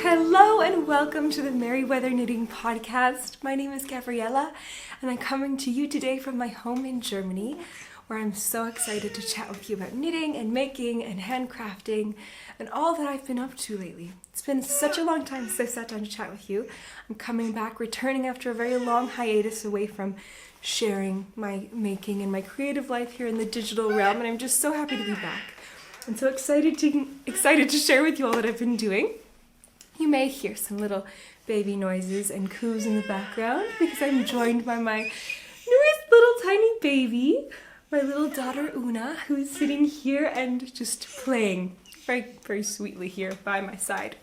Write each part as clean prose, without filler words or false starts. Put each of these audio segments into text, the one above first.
Hello and welcome to the Merryweather Knitting Podcast. My name is Gabriella and I'm coming to you today from my home in Germany, where I'm so excited to chat with you about knitting and making and handcrafting and all that I've been up to lately. It's been such a long time since I sat down to chat with you. I'm coming back, returning after a very long hiatus away from sharing my making and my creative life here in the digital realm, and I'm just so happy to be back. I'm so excited to share with you all that I've been doing. You may hear some little baby noises and coos in the background because I'm joined by my newest little tiny baby, my little daughter Una, who's sitting here and just playing very, very sweetly here by my side.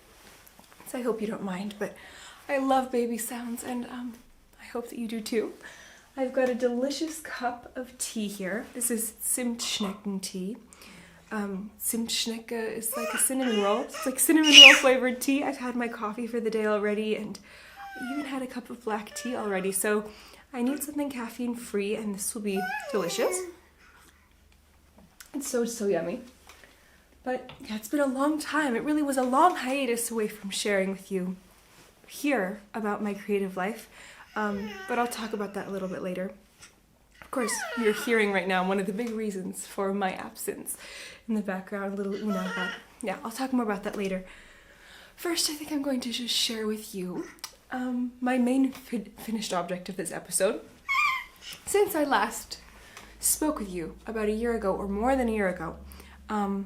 So I hope you don't mind, but I love baby sounds and I hope that you do too. I've got a delicious cup of tea here. This is Zimtschnecken tea. Zimtschnecke is like a cinnamon roll. It's like cinnamon roll flavored tea. I've had my coffee for the day already and I even had a cup of black tea already. So I need something caffeine free and this will be delicious. It's so yummy. But yeah, it's been a long time. It really was a long hiatus away from sharing with you here about my creative life. But I'll talk about that a little bit later. Of course, you're hearing right now one of the big reasons for my absence in the background, little Una, but yeah, I'll talk more about that later. First, I think I'm going to just share with you my main finished object of this episode. Since I last spoke with you about a year ago, or more than a year ago, I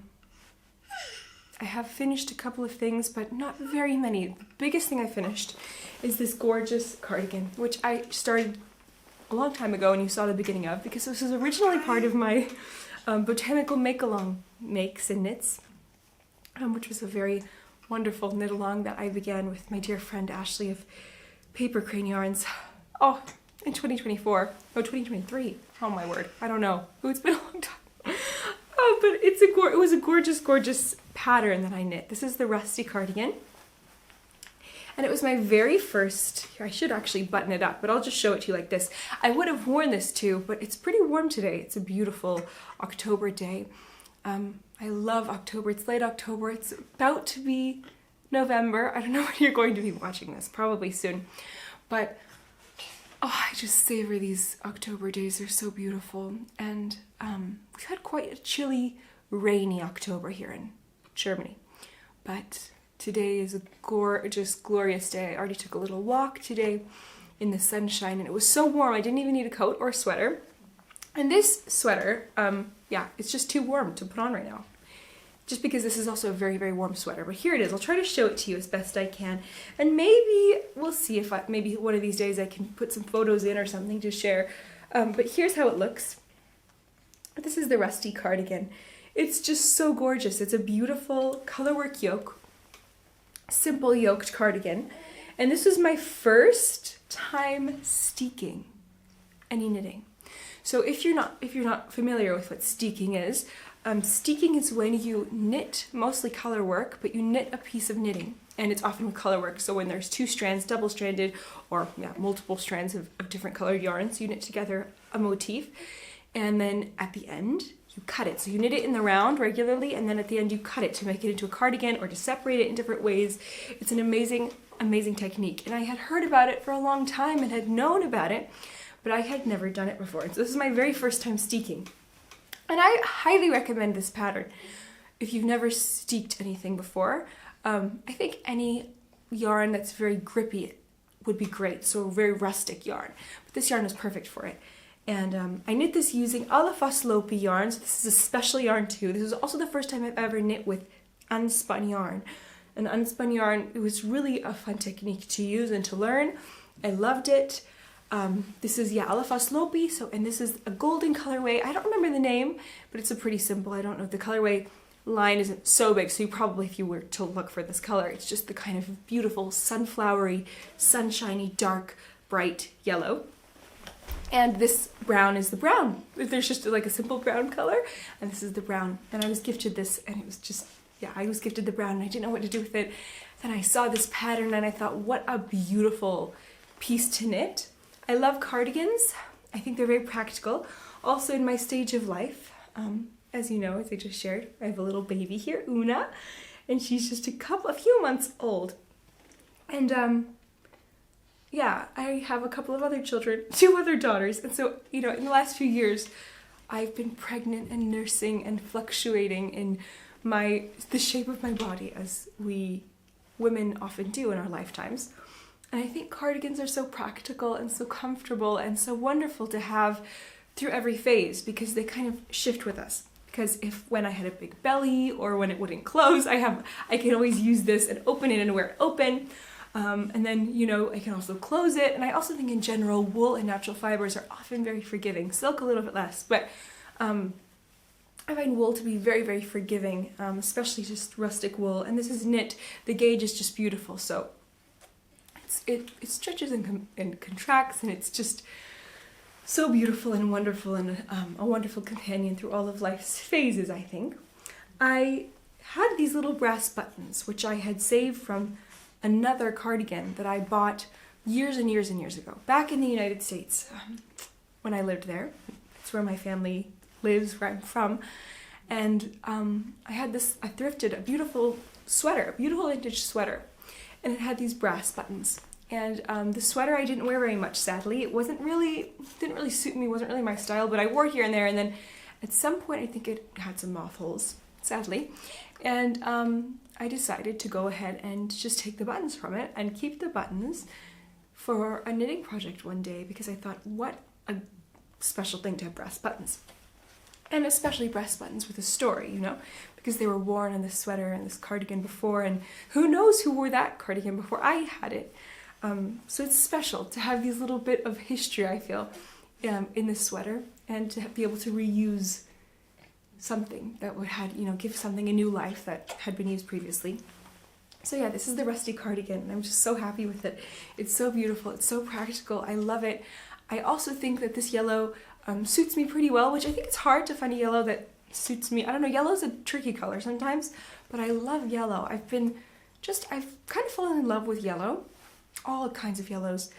have finished a couple of things, but not very many. The biggest thing I finished is this gorgeous cardigan, which I started a long time ago and you saw the beginning of, because this was originally part of my botanical make-along makes and knits, which was a very wonderful knit-along that I began with my dear friend Ashley of Paper Crane Yarns. Oh, in 2024. Oh, 2023. Oh my word. I don't know. Oh, it's been a long time. Oh, but it was a gorgeous, gorgeous pattern that I knit. This is the Rusty Cardigan. And it was my very first, here I should actually button it up, but I'll just show it to you like this. I would have worn this too, but it's pretty warm today. It's a beautiful October day. I love October. It's late October. It's about to be November. I don't know when you're going to be watching this, probably soon. But oh, I just savor these October days. They're so beautiful. And we've had quite a chilly, rainy October here in Germany. But today is a gorgeous, glorious day. I already took a little walk today in the sunshine and it was so warm I didn't even need a coat or a sweater. And this sweater, yeah, it's just too warm to put on right now. Just because this is also a very, very warm sweater. But here it is. I'll try to show it to you as best I can. And maybe we'll see if maybe one of these days I can put some photos in or something to share. But here's how it looks. This is the Rusty Cardigan. It's just so gorgeous. It's a beautiful colorwork yoke. Simple yoked cardigan, and this was my first time steeking any knitting. So if you're not familiar with what steeking is when you knit mostly color work, but you knit a piece of knitting, and it's often with color work. So when there's two strands, double-stranded, or multiple strands of different colored yarns, you knit together a motif, and then at the end you cut it. So you knit it in the round regularly, and then at the end you cut it to make it into a cardigan or to separate it in different ways. It's an amazing, amazing technique. And I had heard about it for a long time and had known about it, but I had never done it before. So this is my very first time steeking. And I highly recommend this pattern. If you've never steeked anything before, I think any yarn that's very grippy would be great. So a very rustic yarn. But this yarn is perfect for it. And I knit this using Plötulopi yarns. This is a special yarn too. This is also the first time I've ever knit with unspun yarn. And unspun yarn, it was really a fun technique to use and to learn. I loved it. This is Plötulopi, and this is a golden colorway. I don't remember the name, but it's a pretty simple. I don't know if the colorway line isn't so big, so you probably, if you were to look for this color, it's just the kind of beautiful sunflowery, sunshiny, dark, bright yellow. And this brown is the brown. There's just like a simple brown color, and this is the brown. And I was gifted this, and it was just, yeah, I was gifted the brown, and I didn't know what to do with it. Then I saw this pattern, and I thought, what a beautiful piece to knit. I love cardigans. I think they're very practical. Also in my stage of life, as you know, as I just shared, I have a little baby here, Una, and she's just a few months old. And yeah, I have a couple of other children, 2 other daughters, and so, in the last few years, I've been pregnant and nursing and fluctuating in the shape of my body, as we women often do in our lifetimes. And I think cardigans are so practical and so comfortable and so wonderful to have through every phase, because they kind of shift with us. Because when I had a big belly or when it wouldn't close, I can always use this and open it and wear it open. And then, I can also close it. And I also think in general, wool and natural fibers are often very forgiving. Silk a little bit less, but I find wool to be very, very forgiving, especially just rustic wool. And this is knit. The gauge is just beautiful. So it stretches and contracts, and it's just so beautiful and wonderful, and a wonderful companion through all of life's phases, I think. I had these little brass buttons, which I had saved from another cardigan that I bought years and years and years ago, back in the United States, when I lived there. It's where my family lives, where I'm from. And I thrifted a beautiful sweater, a beautiful vintage sweater, and it had these brass buttons. And the sweater I didn't wear very much, sadly. It didn't really suit me, wasn't really my style, but I wore here and there, and then at some point I think it had some moth holes, sadly. And I decided to go ahead and just take the buttons from it and keep the buttons for a knitting project one day, because I thought, what a special thing to have brass buttons. And especially brass buttons with a story, because they were worn on this sweater and this cardigan before, and who knows who wore that cardigan before I had it. So it's special to have these little bit of history, I feel, in this sweater, and to be able to reuse something that would give something a new life that had been used previously. So yeah, this is the Rusty Cardigan, and I'm just so happy with it. It's so beautiful, it's so practical, I love it. I also think that this yellow suits me pretty well, which I think it's hard to find a yellow that suits me. I don't know, yellow's a tricky color sometimes, but I love yellow. I've kind of fallen in love with yellow, all kinds of yellows.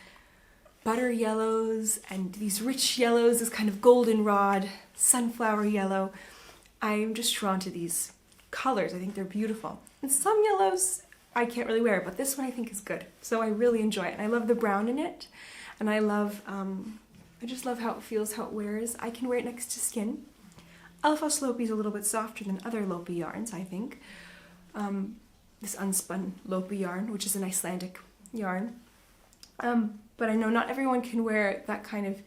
Butter yellows and these rich yellows, this kind of goldenrod, sunflower yellow. I'm just drawn to these colors. I think they're beautiful. And some yellows I can't really wear, but this one I think is good. So I really enjoy it. And I love the brown in it. And I just love how it feels, how it wears. I can wear it next to skin. Plötulopi is a little bit softer than other Lopi yarns, I think. This unspun Lopi yarn, which is an Icelandic yarn. But I know not everyone can wear that kind of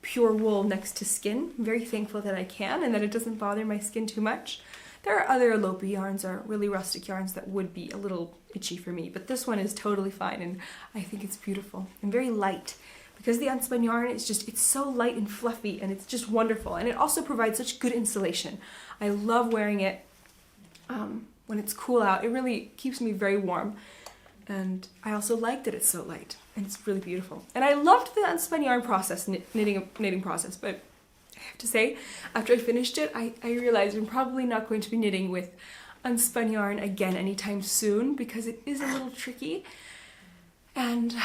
pure wool next to skin. I'm very thankful that I can, and that it doesn't bother my skin too much. There are other Lopi yarns, or really rustic yarns, that would be a little itchy for me, but this one is totally fine, and I think it's beautiful and very light. Because the unspun yarn is it's so light and fluffy, and it's just wonderful. And it also provides such good insulation. I love wearing it when it's cool out. It really keeps me very warm. And I also like that it's so light, and it's really beautiful. And I loved the unspun yarn process, knitting process, but I have to say, after I finished it, I realized I'm probably not going to be knitting with unspun yarn again anytime soon, because it is a little tricky. And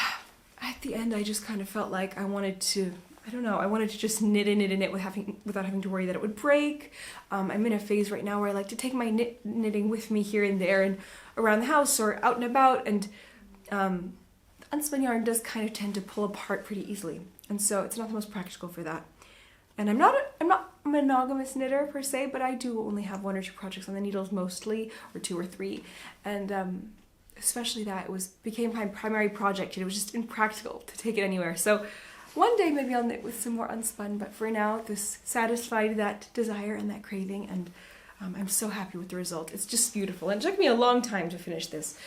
at the end, I just kind of felt like I wanted to just knit without having to worry that it would break. I'm in a phase right now where I like to take my knitting with me here and there and around the house or out and about, and unspun yarn does kind of tend to pull apart pretty easily, and so it's not the most practical for that. And I'm not a monogamous knitter per se, but I do only have 1 or 2 projects on the needles mostly, or 2 or 3, and especially that became my primary project, and it was just impractical to take it anywhere. So one day maybe I'll knit with some more unspun, but for now this satisfied that desire and that craving, and I'm so happy with the result. It's just beautiful, and it took me a long time to finish this.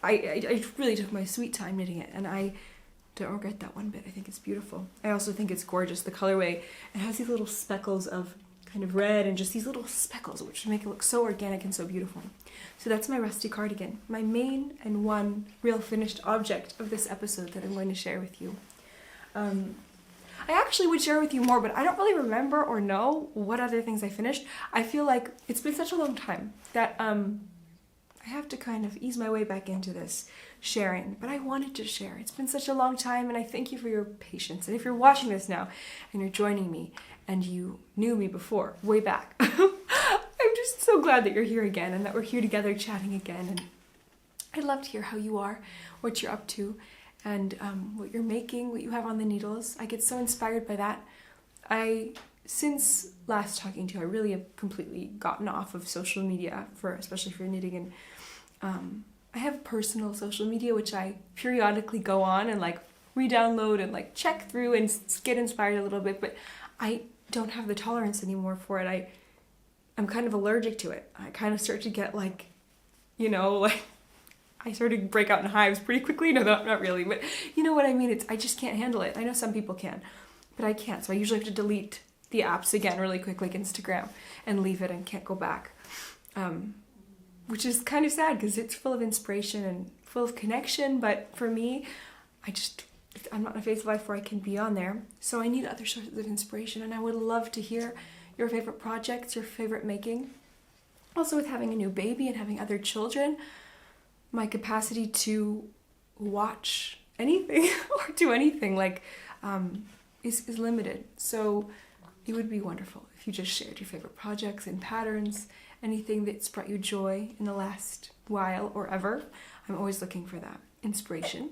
I really took my sweet time knitting it, and I don't regret that one bit. I think it's beautiful. I also think it's gorgeous, the colorway. It has these little speckles of kind of red, and just these little speckles which make it look so organic and so beautiful. So that's my Rusty Cardigan, my main and one real finished object of this episode that I'm going to share with you. I actually would share with you more, but I don't really remember or know what other things I finished. I feel like it's been such a long time that I have to kind of ease my way back into this sharing, but I wanted to share. It's been such a long time, and I thank you for your patience. And if you're watching this now and you're joining me and you knew me before, way back, I'm just so glad that you're here again and that we're here together chatting again. And I'd love to hear how you are, what you're up to, and what you're making, what you have on the needles. I get so inspired by that. Since last talking to you, I really have completely gotten off of social media, especially for knitting, and I have personal social media which I periodically go on and like re-download and like check through and get inspired a little bit, but I don't have the tolerance anymore for it. I'm kind of allergic to it. I kind of start to get like, like I sort of break out in hives pretty quickly. No, not really, but you know what I mean? I just can't handle it. I know some people can, but I can't. So I usually have to delete the apps again really quick, like Instagram, and leave it and can't go back. Which is kind of sad because it's full of inspiration and full of connection, but for me, I'm not in a phase of life where I can be on there, so I need other sources of inspiration, and I would love to hear your favorite projects, your favorite making. Also, with having a new baby and having other children, my capacity to watch anything or do anything is limited. So it would be wonderful if you just shared your favorite projects and patterns, anything that's brought you joy in the last while or ever. I'm always looking for that inspiration.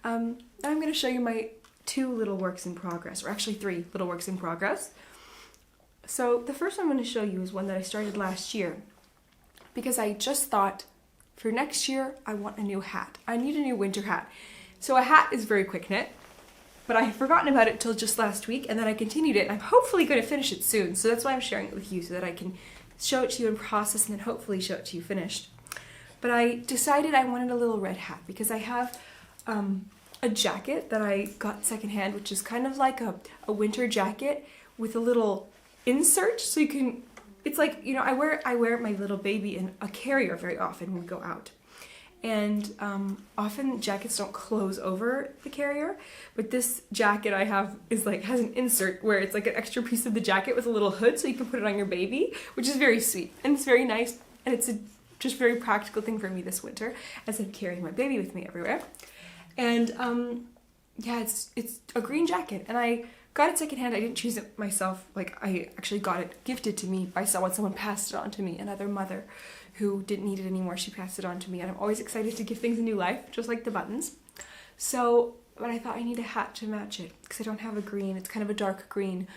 I'm going to show you my 2 little works in progress, or actually 3 little works in progress. So the first one I'm going to show you is one that I started last year, because I just thought for next year I want a new hat. I need a new winter hat. So a hat is very quick knit, but I had forgotten about it till just last week, and then I continued it, and I'm hopefully going to finish it soon. So that's why I'm sharing it with you, so that I can show it to you in process and then hopefully show it to you finished. But I decided I wanted a little red hat because I have a jacket that I got secondhand, which is kind of like a winter jacket with a little insert, so you can, it's like, I wear my little baby in a carrier very often when we go out. And often jackets don't close over the carrier, but this jacket I have has an insert where it's like an extra piece of the jacket with a little hood, so you can put it on your baby, which is very sweet, and it's very nice, and it's a just very practical thing for me this winter, as I'm carrying my baby with me everywhere. And yeah, it's a green jacket, and I got it secondhand. I didn't choose it myself. I actually got it gifted to me by someone. Someone passed it on to me, another mother who didn't need it anymore. She passed it on to me, and I'm always excited to give things a new life, just like the buttons. So, but I thought I need a hat to match it, because I don't have a green. It's kind of a dark green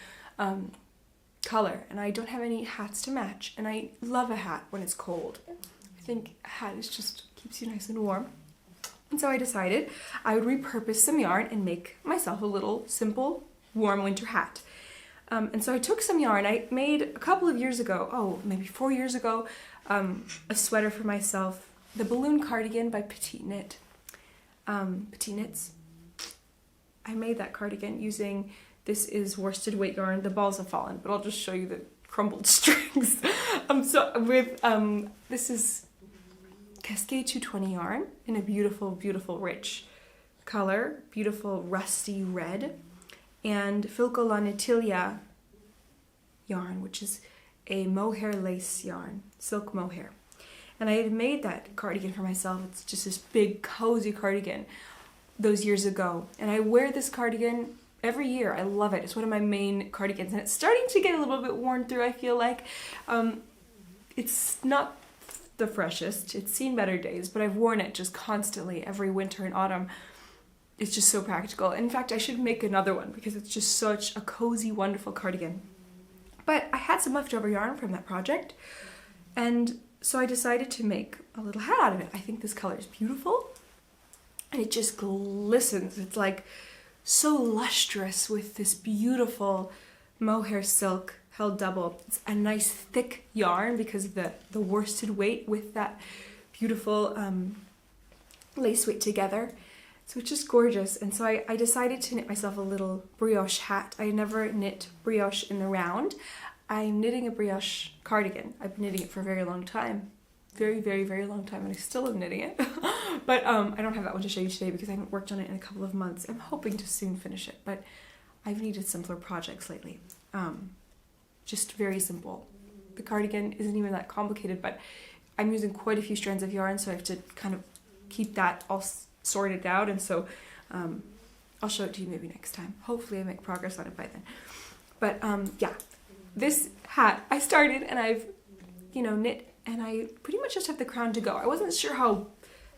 color, and I don't have any hats to match, and I love a hat when it's cold. I think a hat just keeps you nice and warm. And so I decided I would repurpose some yarn and make myself a little simple warm winter hat. And so I took some yarn. I made a couple of years ago, maybe 4 years ago, a sweater for myself, the balloon cardigan by Petite Knit. Petite Knits. I made that cardigan using, this is worsted weight yarn. The balls have fallen, but I'll just show you the crumbled strings. This is Cascade 220 yarn in a beautiful, beautiful rich color, beautiful rusty red, and Filco La Natilia yarn, which is a mohair lace yarn, silk mohair. And I had made that cardigan for myself. It's just this big, cozy cardigan those years ago. And I wear this cardigan every year. I love it. It's one of my main cardigans, and it's starting to get a little bit worn through, I feel like. It's not the freshest. It's seen better days, but I've worn it just constantly every winter and autumn. It's just so practical. In fact, I should make another one because it's just such a cozy, wonderful cardigan. But I had some leftover yarn from that project, and so I decided to make a little hat out of it. I think this color is beautiful, and it just glistens. It's like so lustrous with this beautiful mohair silk held double. It's a nice thick yarn because of the worsted weight with that beautiful lace weight together. So it's just gorgeous. And so I decided to knit myself a little brioche hat. I never knit brioche in the round. I'm knitting a brioche cardigan. I've been knitting it for a very long time. Very, very, very long time, and I still am knitting it. But I don't have that one to show you today because I haven't worked on it in a couple of months. I'm hoping to soon finish it, but I've needed simpler projects lately. Just very simple. The cardigan isn't even that complicated, but I'm using quite a few strands of yarn, so I have to kind of keep that all sorted out, and so I'll show it to you maybe next time. Hopefully I make progress on it by then. But yeah, this hat I started, and I've knit, and I pretty much just have the crown to go. I wasn't sure how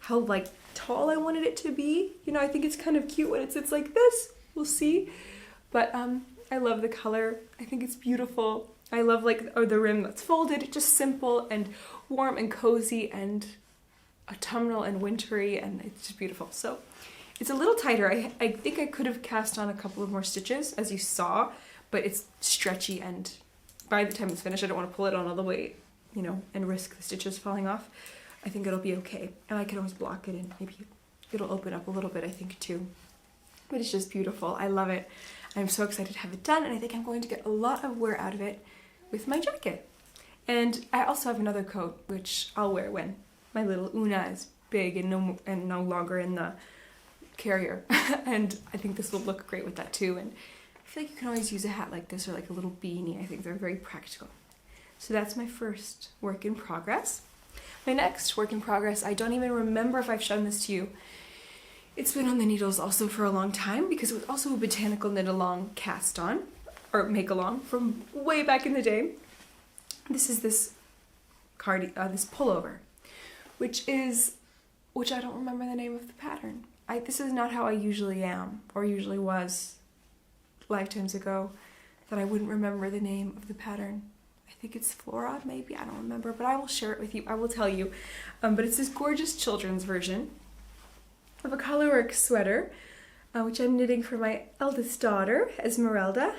how like tall I wanted it to be. You know, I think it's kind of cute when it sits like this. We'll see. But I love the color. I think it's beautiful. I love like the rim that's folded, just simple and warm and cozy and autumnal and wintry, and it's just beautiful. So it's a little tighter. I think I could have cast on a couple of more stitches, as you saw, but it's stretchy, and by the time it's finished, I don't want to pull it on all the way, you know, and risk the stitches falling off. I think it'll be okay. And I can always block it and maybe it'll open up a little bit, I think, too. But it's just beautiful. I love it. I'm so excited to have it done, and I think I'm going to get a lot of wear out of it with my jacket. And I also have another coat, which I'll wear when my little Una is big and no longer in the carrier. And I think this will look great with that too. And I feel like you can always use a hat like this or like a little beanie. I think they're very practical. So that's my first work in progress. My next work in progress, I don't even remember if I've shown this to you. It's been on the needles also for a long time because it was also a botanical knit along cast on, or make along from way back in the day. This is this pullover, which I don't remember the name of the pattern. This is not how I usually am, or usually was lifetimes ago, that I wouldn't remember the name of the pattern. I think it's Flora, maybe, I don't remember, but I will share it with you, I will tell you. But it's this gorgeous children's version of a colorwork sweater, which I'm knitting for my eldest daughter, Esmeralda.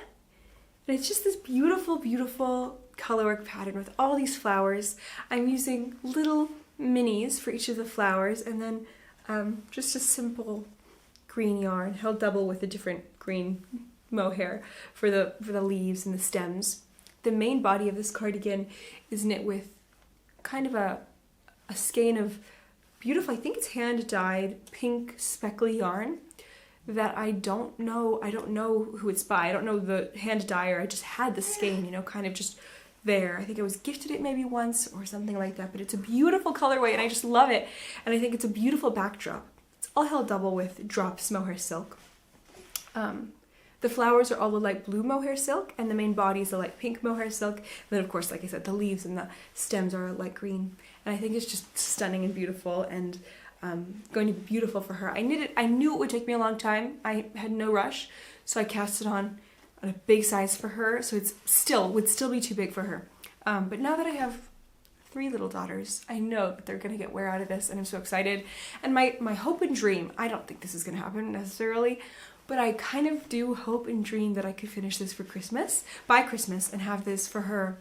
And it's just this beautiful, beautiful colorwork pattern with all these flowers. I'm using little minis for each of the flowers, and then just a simple green yarn held double with a different green mohair for the leaves and the stems. The main body of this cardigan is knit with kind of a skein of beautiful, I think it's hand-dyed pink speckly yarn that I don't know who it's by. I don't know the hand dyer. I just had the skein, you know, kind of just there. I think I was gifted it maybe once or something like that, but it's a beautiful colorway and I just love it. And I think it's a beautiful backdrop. It's all held double with drops mohair silk. The flowers are all the light blue mohair silk, and the main body is the light pink mohair silk. And then, of course, like I said, the leaves and the stems are light green. And I think it's just stunning and beautiful, and going to be beautiful for her. I knit it. I knew it would take me a long time. I had no rush, so I cast it on a big size for her. So it's would still be too big for her. But now that I have 3 little daughters, I know that they're gonna get wear out of this, and I'm so excited. And my hope and dream, I don't think this is gonna happen necessarily, but I kind of do hope and dream that I could finish this by Christmas, and have this for her,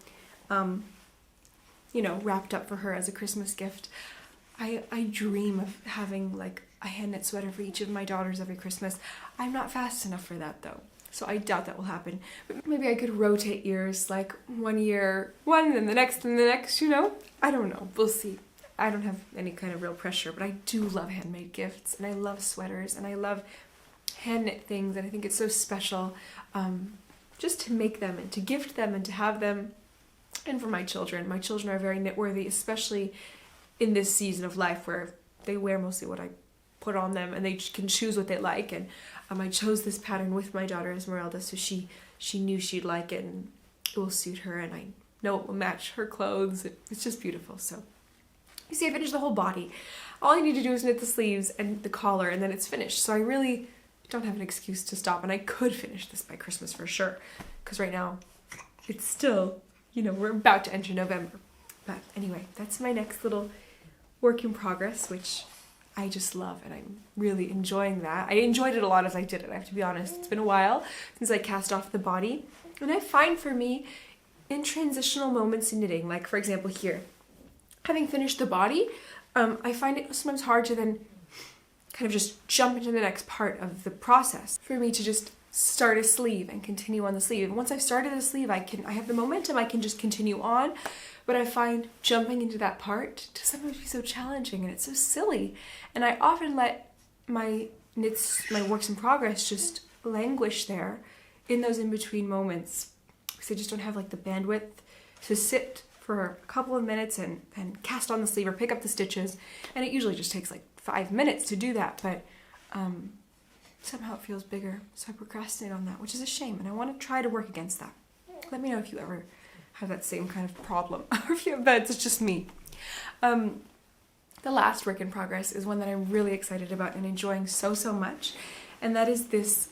you know, wrapped up for her as a Christmas gift. I dream of having like a hand knit sweater for each of my daughters every Christmas. I'm not fast enough for that though, so I doubt that will happen. But maybe I could rotate years, like one year one, then the next, you know? I don't know, we'll see. I don't have any kind of real pressure, but I do love handmade gifts, and I love sweaters, and I love hand knit things, and I think it's so special just to make them and to gift them and to have them. And for my children are very knit worthy, especially in this season of life where they wear mostly what I put on them, and they can choose what they like. And I chose this pattern with my daughter Esmeralda, so she knew she'd like it and it will suit her, and I know it will match her clothes. It's just beautiful. So you see, I finished the whole body. All I need to do is knit the sleeves and the collar, and then it's finished. So I really don't have an excuse to stop, and I could finish this by Christmas for sure, because right now it's still, you know, we're about to enter November. But anyway, that's my next little work in progress, which I just love, and I'm really enjoying that. I enjoyed it a lot as I did it, I have to be honest. It's been a while since I cast off the body, and I find for me, in transitional moments in knitting, like for example here, having finished the body, I find it sometimes hard to then kind of just jump into the next part of the process. For me to just start a sleeve and continue on the sleeve. And once I've started a sleeve, I have the momentum, I can just continue on. But I find jumping into that part to sometimes be so challenging, and it's so silly. And I often let my works in progress just languish there in those in-between moments, because I just don't have like the bandwidth to sit for a couple of minutes and cast on the sleeve or pick up the stitches. And it usually just takes like 5 minutes to do that, but somehow it feels bigger, so I procrastinate on that, which is a shame, and I want to try to work against that. Let me know if you ever have that same kind of problem, or if you have that, it's just me. The The last work in progress is one that I'm really excited about and enjoying so much, and that is this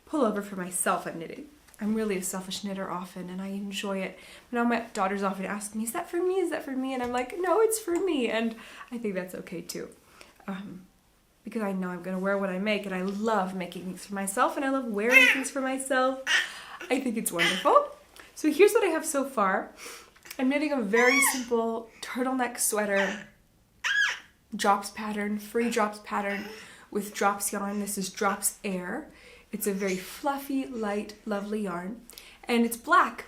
pullover for myself I'm knitting. I'm really a selfish knitter often, and I enjoy it. Now my daughters often ask me, is that for me? Is that for me? And I'm like, no, it's for me. And I think that's okay too. Because I know I'm going to wear what I make, and I love making things for myself, and I love wearing things for myself. I think it's wonderful. So here's what I have so far. I'm knitting a very simple turtleneck sweater, drops pattern, free drops pattern with drops yarn. This is drops air. It's a very fluffy, light, lovely yarn, and it's black.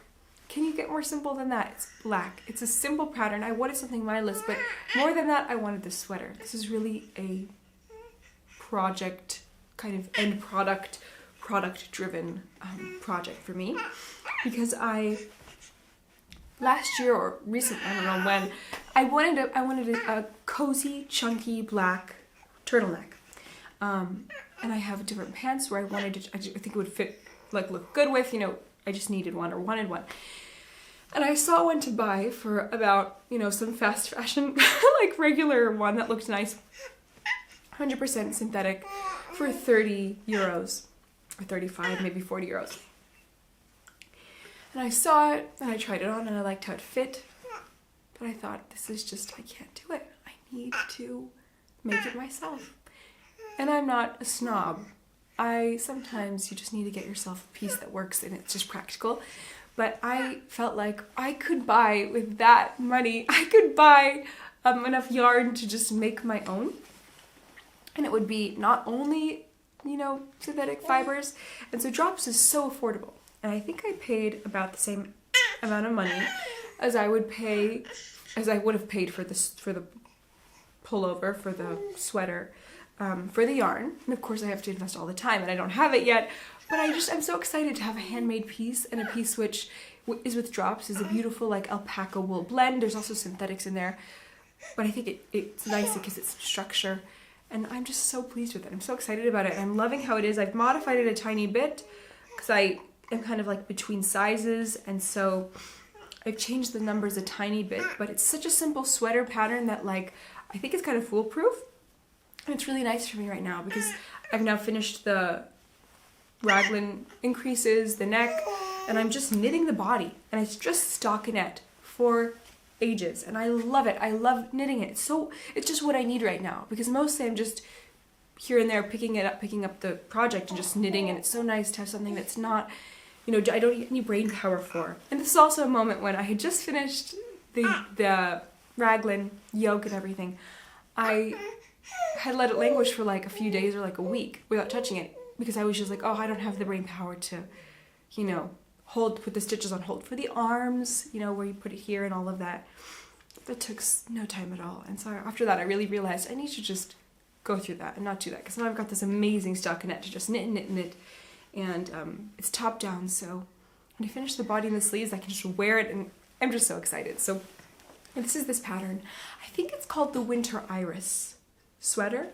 Can you get more simple than that? It's black. It's a simple pattern. I wanted something mindless, but more than that, I wanted this sweater. This is really a project, kind of end product driven project for me, because last year or recently, I don't know when, I wanted a cozy, chunky black turtleneck. And I have different pants where I think it would fit, like look good with, you know, I just needed one or wanted one. And I saw one to buy for about, you know, some fast fashion, like regular one that looked nice, 100% synthetic, for 30 euros, or 35, maybe 40 euros. And I saw it, and I tried it on, and I liked how it fit, but I thought, this is just, I can't do it. I need to make it myself. And I'm not a snob. Sometimes you just need to get yourself a piece that works and it's just practical. But I felt like I could buy, with that money, I could buy enough yarn to just make my own. And it would be not only, you know, synthetic fibers. And so drops is so affordable. And I think I paid about the same amount of money as I would have paid for the pullover, for the sweater. For the yarn, and of course I have to invest all the time, and I don't have it yet, but I'm so excited to have a handmade piece, and a piece which is with drops, is a beautiful like alpaca wool blend. There's also synthetics in there, but I think it's nice because it's structure, and I'm just so pleased with it. I'm so excited about it, and I'm loving how it is. I've modified it a tiny bit, because I am kind of like between sizes, and so I've changed the numbers a tiny bit, but it's such a simple sweater pattern that like, I think it's kind of foolproof. And it's really nice for me right now because I've now finished the raglan increases, the neck, and I'm just knitting the body. And it's just stockinette for ages, and I love it. I love knitting it. It's just what I need right now, because mostly I'm just here and there picking up the project and just knitting, and it's so nice to have something that's not, you know, I don't need any brain power for. And this is also a moment when I had just finished the raglan yoke and everything. I had let it languish for like a few days or like a week without touching it, because I was just like, oh, I don't have the brain power to, you know, put the stitches on hold for the arms, you know, where you put it here and all of that. That took no time at all. And so after that, I really realized I need to just go through that and not do that, because now I've got this amazing stockinette to just knit, and it's top down, so when I finish the body and the sleeves, I can just wear it, and I'm just so excited. So this is this pattern. I think it's called the Winter Iris sweater.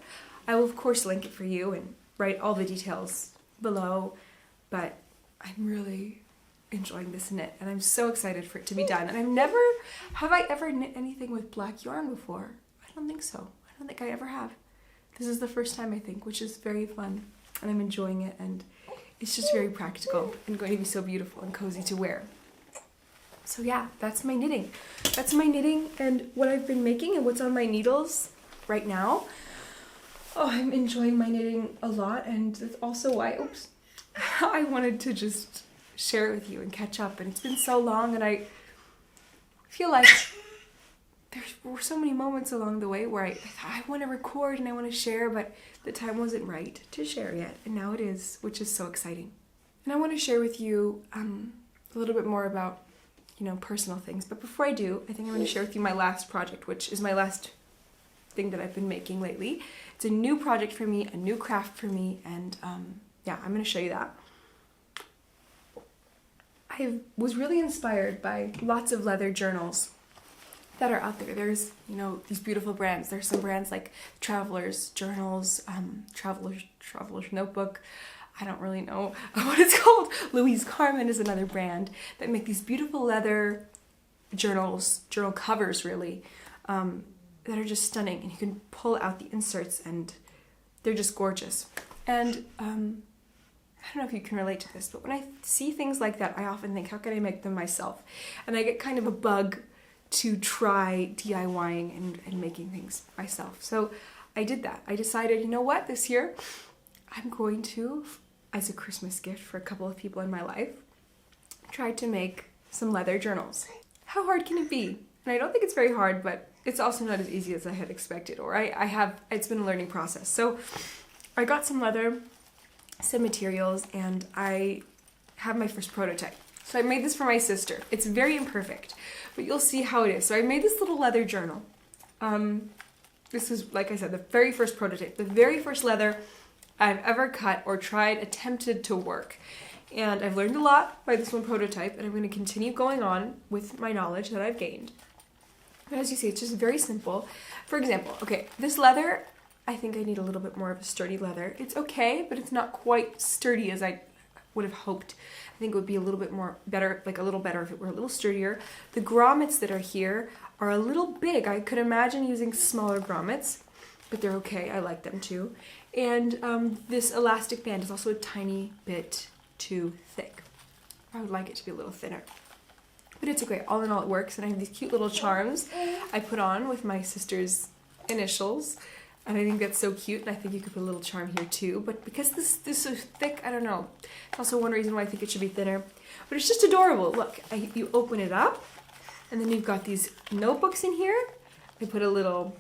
I will of course link it for you and write all the details below, but I'm really enjoying this knit, and I'm so excited for it to be done. And have I ever knit anything with black yarn before? I don't think so. I don't think I ever have. This is the first time, I think, which is very fun, and I'm enjoying it, and it's just very practical and going to be so beautiful and cozy to wear. So yeah, that's my knitting. That's my knitting and what I've been making and what's on my needles right now. Oh, I'm enjoying my knitting a lot, and that's also why, I wanted to just share it with you and catch up. And it's been so long, and I feel like there were so many moments along the way where I thought I want to record and I want to share, but the time wasn't right to share yet, and now it is, which is so exciting. And I want to share with you a little bit more about, you know, personal things. But before I do, I think I'm going to share with you my last project, which is my last thing that I've been making lately. It's a new project for me, a new craft for me, and yeah, I'm going to show you that. I was really inspired by lots of leather journals that are out there. There's, you know, these beautiful brands. There's some brands like Traveler's Journals, Traveler's Notebook. I don't really know what it's called. Louise Carmen is another brand that make these beautiful leather journals, journal covers really. that are just stunning, and you can pull out the inserts and they're just gorgeous. And I don't know if you can relate to this, but when I see things like that, I often think, how can I make them myself? And I get kind of a bug to try DIYing and making things myself. So I did that. I decided, you know what, this year I'm going to, as a Christmas gift for a couple of people in my life, try to make some leather journals. How hard can it be? And I don't think it's very hard, but it's also not as easy as I had expected, or it's been a learning process. So I got some leather, some materials, and I have my first prototype. So I made this for my sister. It's very imperfect, but you'll see how it is. So I made this little leather journal. This is, like I said, the very first prototype, the very first leather I've ever cut or attempted to work. And I've learned a lot by this one prototype, and I'm going to continue going on with my knowledge that I've gained. But as you see, it's just very simple. For example, okay, this leather, I think I need a little bit more of a sturdy leather. It's okay, but it's not quite sturdy as I would have hoped. I think it would be a little bit more better, like a little better if it were a little sturdier. The grommets that are here are a little big. I could imagine using smaller grommets, but they're okay. I like them too. And this elastic band is also a tiny bit too thick. I would like it to be a little thinner. But it's okay. All in all, it works. And I have these cute little charms I put on with my sister's initials. And I think that's so cute. And I think you could put a little charm here too. But because this is so thick, I don't know. It's also one reason why I think it should be thinner. But it's just adorable. Look, you open it up. And then you've got these notebooks in here. I put a little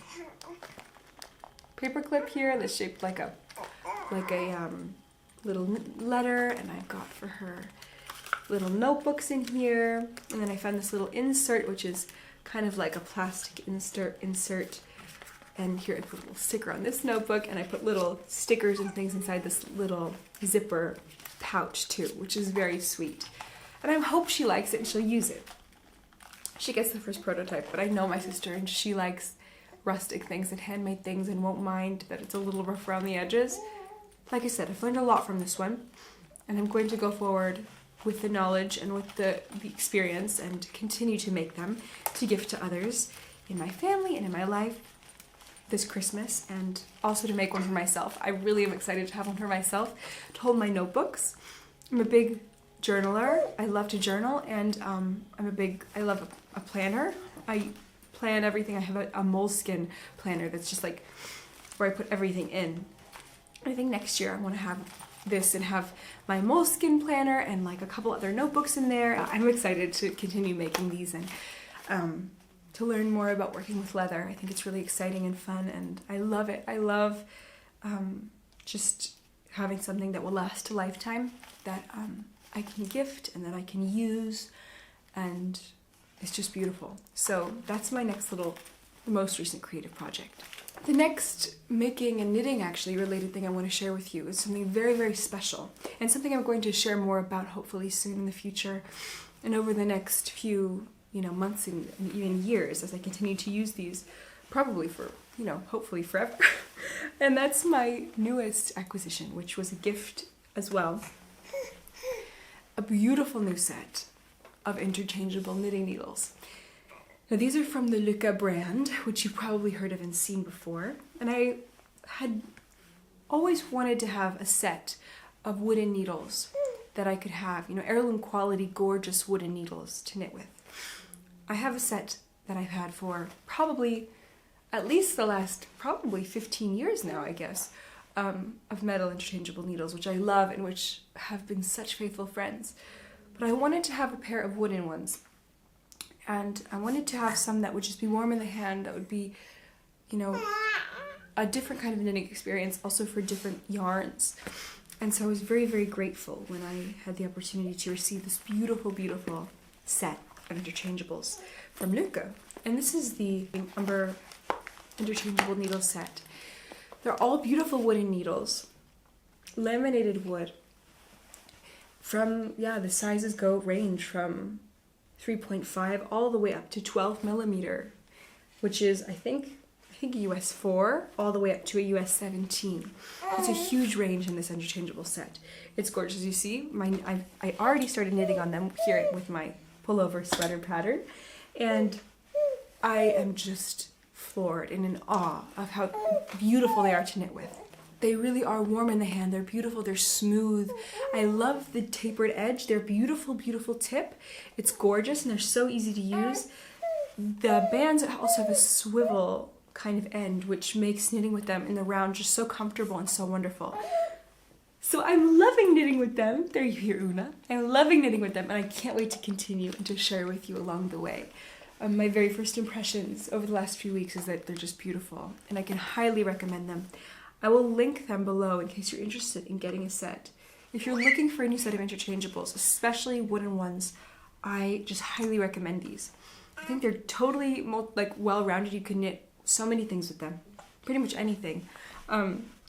paper clip here that's shaped like a little letter, and I've got for her little notebooks in here, and then I found this little insert which is kind of like a plastic insert, and here I put a little sticker on this notebook, and I put little stickers and things inside this little zipper pouch too, which is very sweet, and I hope she likes it and she'll use it. She gets the first prototype, but I know my sister, and she likes rustic things and handmade things and won't mind that it's a little rough around the edges. Like I said, I've learned a lot from this one, and I'm going to go forward with the knowledge and with the experience and continue to make them to gift to others in my family and in my life this Christmas, and also to make one for myself. I really am excited to have one for myself to hold my notebooks. I'm a big journaler. I love to journal, and I love a planner. I plan everything. I have a moleskin planner that's just like where I put everything in. I think next year I want to have this and have my moleskin planner and like a couple other notebooks in there. I'm excited to continue making these and to learn more about working with leather. I think it's really exciting and fun, and I love it. I love just having something that will last a lifetime, that I can gift and that I can use, and it's just beautiful. So that's my most recent creative project. The next making and knitting actually related thing I want to share with you is something very, very special, and something I'm going to share more about hopefully soon in the future and over the next few months and even years as I continue to use these, probably for hopefully forever. And that's my newest acquisition, which was a gift as well. A beautiful new set of interchangeable knitting needles. Now these are from the Lykke brand, which you've probably heard of and seen before. And I had always wanted to have a set of wooden needles that I could have, heirloom quality, gorgeous wooden needles to knit with. I have a set that I've had for probably at least the last 15 years now, I guess, of metal interchangeable needles, which I love and which have been such faithful friends. But I wanted to have a pair of wooden ones. And I wanted to have some that would just be warm in the hand, that would be, a different kind of knitting experience, also for different yarns. And so I was very, very grateful when I had the opportunity to receive this beautiful, beautiful set of interchangeables from Lykke. And this is the Umbra interchangeable needle set. They're all beautiful wooden needles, laminated wood. The sizes range from 3.5 all the way up to 12 millimeter, which is I think US 4 all the way up to a US 17. It's a huge range in this interchangeable set. It's gorgeous. As you see, I already started knitting on them here with my pullover sweater pattern, and I am just floored and in awe of how beautiful they are to knit with. They really are warm in the hand. They're beautiful. They're smooth. I love the tapered edge. They're beautiful, beautiful tip. It's gorgeous and they're so easy to use. The bands also have a swivel kind of end, which makes knitting with them in the round just so comfortable and so wonderful. So I'm loving knitting with them. There you hear Una. I'm loving knitting with them, and I can't wait to continue and to share with you along the way. My very first impressions over the last few weeks is that they're just beautiful, and I can highly recommend them. I will link them below in case you're interested in getting a set. If you're looking for a new set of interchangeables, especially wooden ones, I just highly recommend these. I think they're totally well-rounded. You can knit so many things with them, pretty much anything.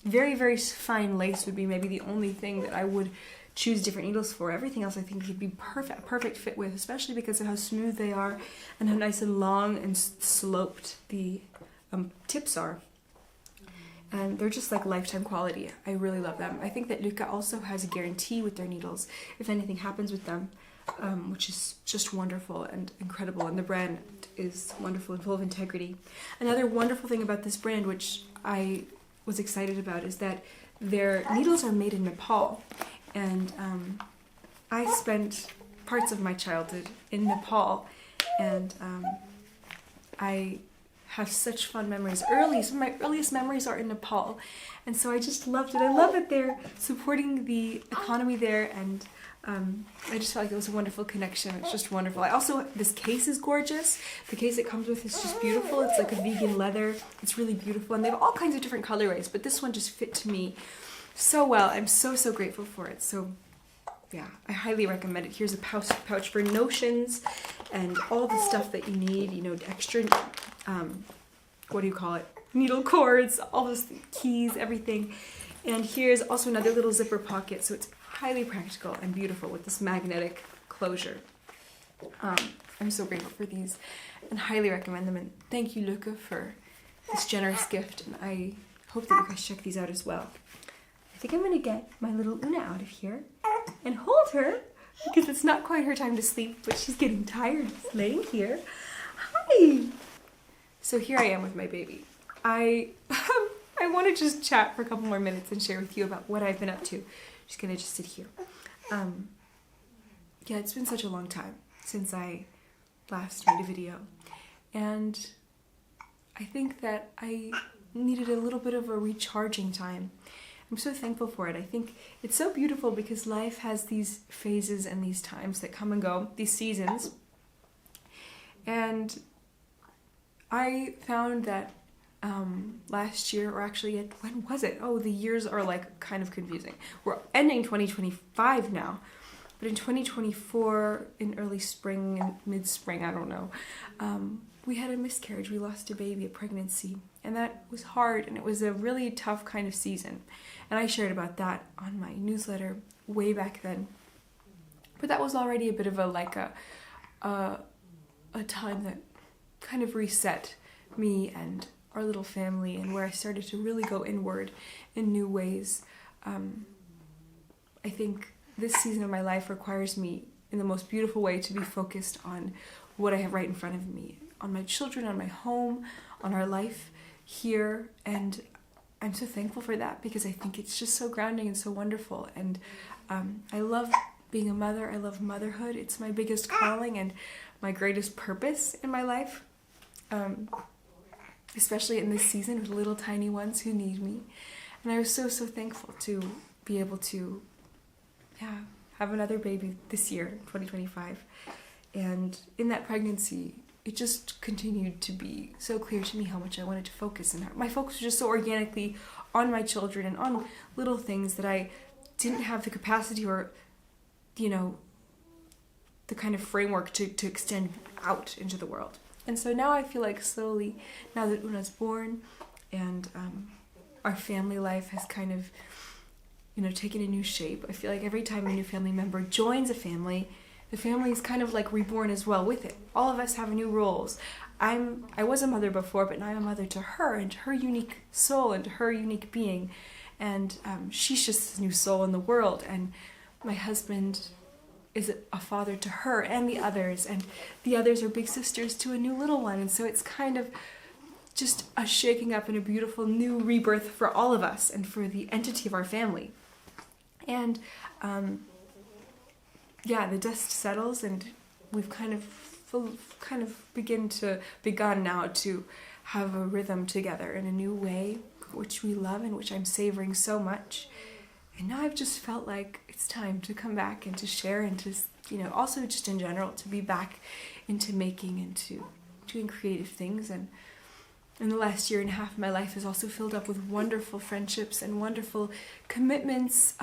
Very, very fine lace would be maybe the only thing that I would choose different needles for. Everything else I think would be perfect fit with, especially because of how smooth they are and how nice and long and sloped the tips are. And they're just like lifetime quality. I really love them. I think that Lykke also has a guarantee with their needles if anything happens with them, which is just wonderful and incredible. And the brand is wonderful and full of integrity. Another wonderful thing about this brand, which I was excited about, is that their needles are made in Nepal. And I spent parts of my childhood in Nepal, and I have such fond memories. Some of my earliest memories are in Nepal, and so I just loved it. I love that they're supporting the economy there, and I just felt like it was a wonderful connection. It's just wonderful. This case is gorgeous. The case it comes with is just beautiful. It's like a vegan leather. It's really beautiful, and they have all kinds of different colorways, but this one just fit to me so well. I'm so grateful for it. So yeah, I highly recommend it. Here's a pouch for notions and all the stuff that you need, extra, needle cords, all those keys, everything. And here's also another little zipper pocket, so it's highly practical and beautiful with this magnetic closure. I'm so grateful for these and highly recommend them. And thank you, Lykke, for this generous gift. And I hope that you guys check these out as well. I think I'm going to get my little Una out of here and hold her because it's not quite her time to sleep, but she's getting tired just laying here. Hi! So here I am with my baby. I want to just chat for a couple more minutes and share with you about what I've been up to. Just gonna sit here. Yeah, it's been such a long time since I last made a video, and I think that I needed a little bit of a recharging time. I'm so thankful for it. I think it's so beautiful because life has these phases and these times that come and go, these seasons, and I found that last year, or actually, when was it? Oh, the years are like kind of confusing. We're ending 2025 now, but in 2024, in early spring and mid-spring, I don't know, we had a miscarriage. We lost a baby, a pregnancy, and that was hard, and it was a really tough kind of season. And I shared about that on my newsletter way back then. But that was already a bit of a time that kind of reset me and our little family, and where I started to really go inward in new ways. I think this season of my life requires me in the most beautiful way to be focused on what I have right in front of me, on my children, on my home, on our life here, and I'm so thankful for that because I think it's just so grounding and so wonderful. And I love being a mother. I love motherhood. It's my biggest calling and my greatest purpose in my life. Especially in this season with little tiny ones who need me. And I was so thankful to be able to have another baby this year, 2025. And in that pregnancy, it just continued to be so clear to me how much I wanted to focus. And my focus was just so organically on my children and on little things that I didn't have the capacity or, the kind of framework to extend out into the world. And so now I feel like slowly, now that Una's born and our family life has kind of, taken a new shape, I feel like every time a new family member joins a family, the family is kind of like reborn as well with it. All of us have new roles. I was a mother before, but now I'm a mother to her and to her unique soul and to her unique being. And she's just a new soul in the world. And my husband is a father to her and the others are big sisters to a new little one. And so it's kind of just a shaking up and a beautiful new rebirth for all of us and for the entity of our family. And yeah, the dust settles, and we've kind of begun now to have a rhythm together in a new way, which we love and which I'm savoring so much. And now I've just felt like it's time to come back and to share and to, also just in general, to be back into making and to doing creative things. And in the last year and a half, my life is also filled up with wonderful friendships and wonderful commitments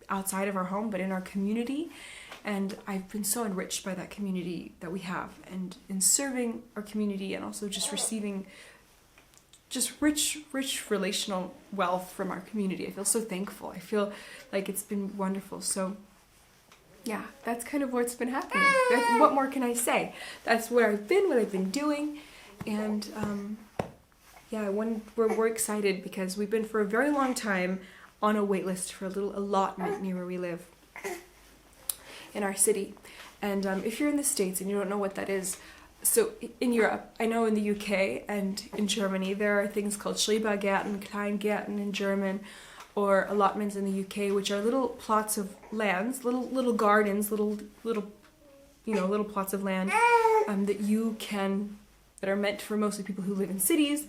outside of our home, but in our community. And I've been so enriched by that community that we have, and in serving our community, and also just receiving just rich relational wealth from our community. I feel so thankful. I feel like it's been wonderful. So yeah, that's kind of what's been happening. What more can I say? That's where I've been, what I've been doing. And yeah, we're excited because we've been for a very long time on a wait list for a little allotment near where we live in our city. And if you're in the States and you don't know what that is, so in Europe, I know in the UK and in Germany, there are things called Schrebergärten, Kleingärten in German, or allotments in the UK, which are little plots of lands, little gardens, little plots of land that are meant for mostly people who live in cities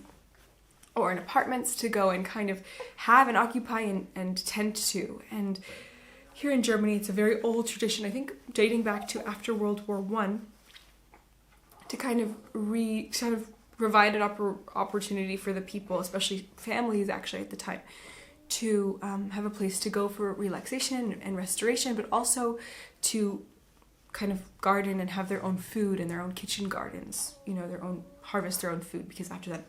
or in apartments to go and kind of have and occupy and tend to. And here in Germany, it's a very old tradition, I think dating back to after World War I, to kind of provide an opportunity for the people, especially families actually at the time, to have a place to go for relaxation and restoration, but also to kind of garden and have their own food and their own kitchen gardens, harvest their own food, because after that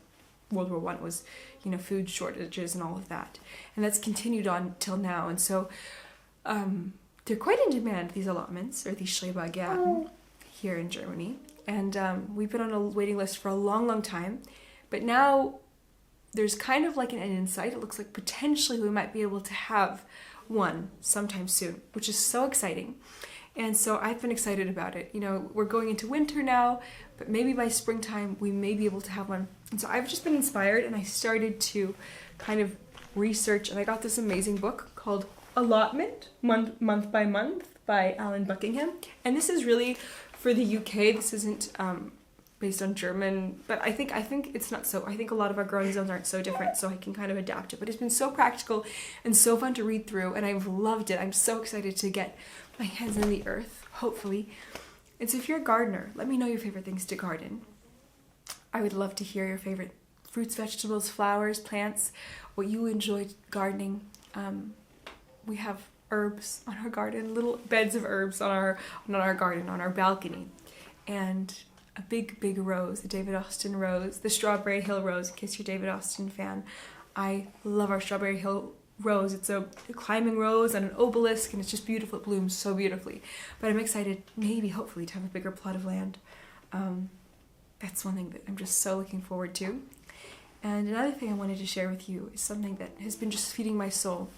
World War I was, food shortages and all of that. And that's continued on till now. And so they're quite in demand, these allotments, or these Schrebergärten here in Germany. And we've been on a waiting list for a long, long time. But now there's kind of like an insight. It looks like potentially we might be able to have one sometime soon, which is so exciting. And so I've been excited about it. We're going into winter now, but maybe by springtime we may be able to have one. And so I've just been inspired, and I started to kind of research, and I got this amazing book called Allotment, Month by Month by Alan Buckingham. And this is really for the UK. This isn't based on German, but I think it's not so. I think a lot of our growing zones aren't so different, so I can kind of adapt it. But it's been so practical and so fun to read through, and I've loved it. I'm so excited to get my hands in the earth, hopefully. And so if you're a gardener, let me know your favorite things to garden. I would love to hear your favorite fruits, vegetables, flowers, plants, what you enjoy gardening. We have herbs on our garden, little beds of herbs on our garden, on our balcony. And a big rose, the David Austin rose, the Strawberry Hill rose, in case you're a David Austin fan. I love our Strawberry Hill rose. It's a climbing rose and an obelisk, and it's just beautiful. It blooms so beautifully. But I'm excited, hopefully, to have a bigger plot of land. That's one thing that I'm just so looking forward to. And another thing I wanted to share with you is something that has been just feeding my soul.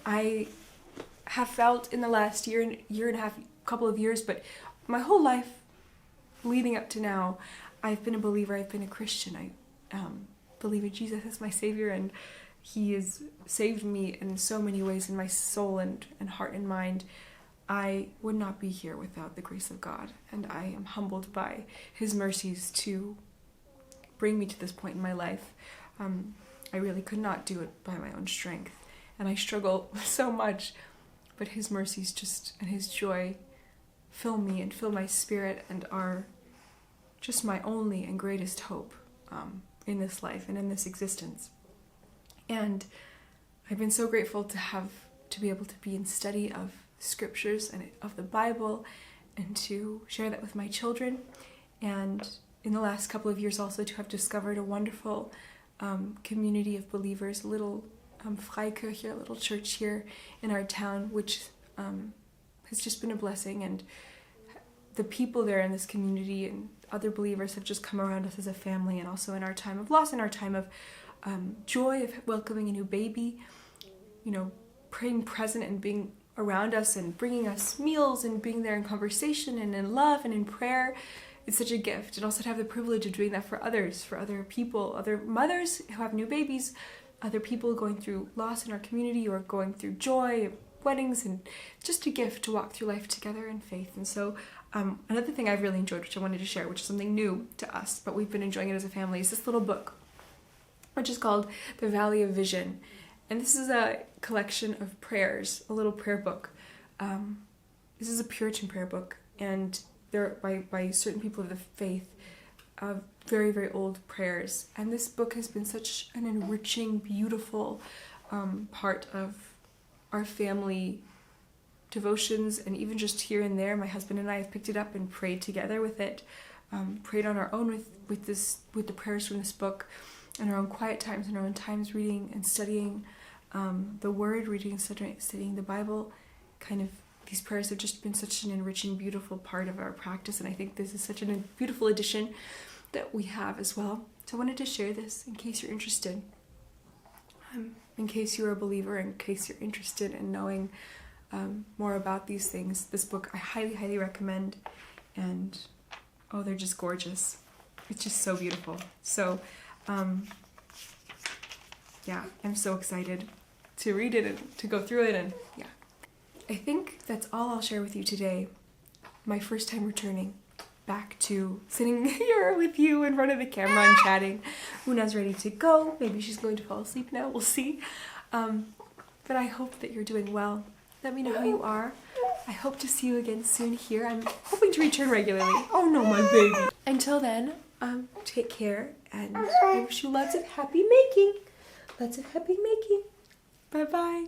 I have felt in the last year and a half, couple of years, but my whole life leading up to now, I've been a believer, I've been a Christian. I believe in Jesus as my Savior, and He has saved me in so many ways in my soul and heart and mind. I would not be here without the grace of God, and I am humbled by His mercies to bring me to this point in my life. I really could not do it by my own strength, and I struggle so much, but His mercies and His joy fill me and fill my spirit and are just my only and greatest hope in this life and in this existence. And I've been so grateful to be able to be in study of scriptures and of the Bible, and to share that with my children. And in the last couple of years also to have discovered a wonderful community of believers, a little Freikirche, a little church here in our town, which has just been a blessing. And the people there in this community and other believers have just come around us as a family, and also in our time of loss, in our time of joy of welcoming a new baby, praying present and being around us and bringing us meals and being there in conversation and in love and in prayer. it's such a gift, and also to have the privilege of doing that for others, for other people, other mothers who have new babies, other people going through loss in our community or going through joy, weddings, and just a gift to walk through life together in faith. And so another thing I've really enjoyed, which I wanted to share, which is something new to us, but we've been enjoying it as a family, is this little book, which is called The Valley of Vision. And this is a collection of prayers, a little prayer book. This is a Puritan prayer book, and they're by certain people of the faith, very, very old prayers. And this book has been such an enriching, beautiful part of our family devotions, and even just here and there, my husband and I have picked it up and prayed together with it, prayed on our own with the prayers from this book, in our own quiet times, in our own times reading and studying the Word, reading and studying the Bible. Kind of these prayers have just been such an enriching, beautiful part of our practice, and I think this is such a beautiful addition that we have as well. So I wanted to share this in case you're interested, in case you're a believer, in case you're interested in knowing more about these things. This book I highly, highly recommend, and oh, they're just gorgeous. It's just so beautiful. So yeah, I'm so excited to read it and to go through it, and yeah. I think that's all I'll share with you today. My first time returning back to sitting here with you in front of the camera and chatting. Una's ready to go. Maybe she's going to fall asleep now. We'll see. But I hope that you're doing well. Let me know how you are. I hope to see you again soon here. I'm hoping to return regularly. Oh no, my baby. Until then, take care, and I wish you lots of happy making. Lots of happy making. Bye-bye.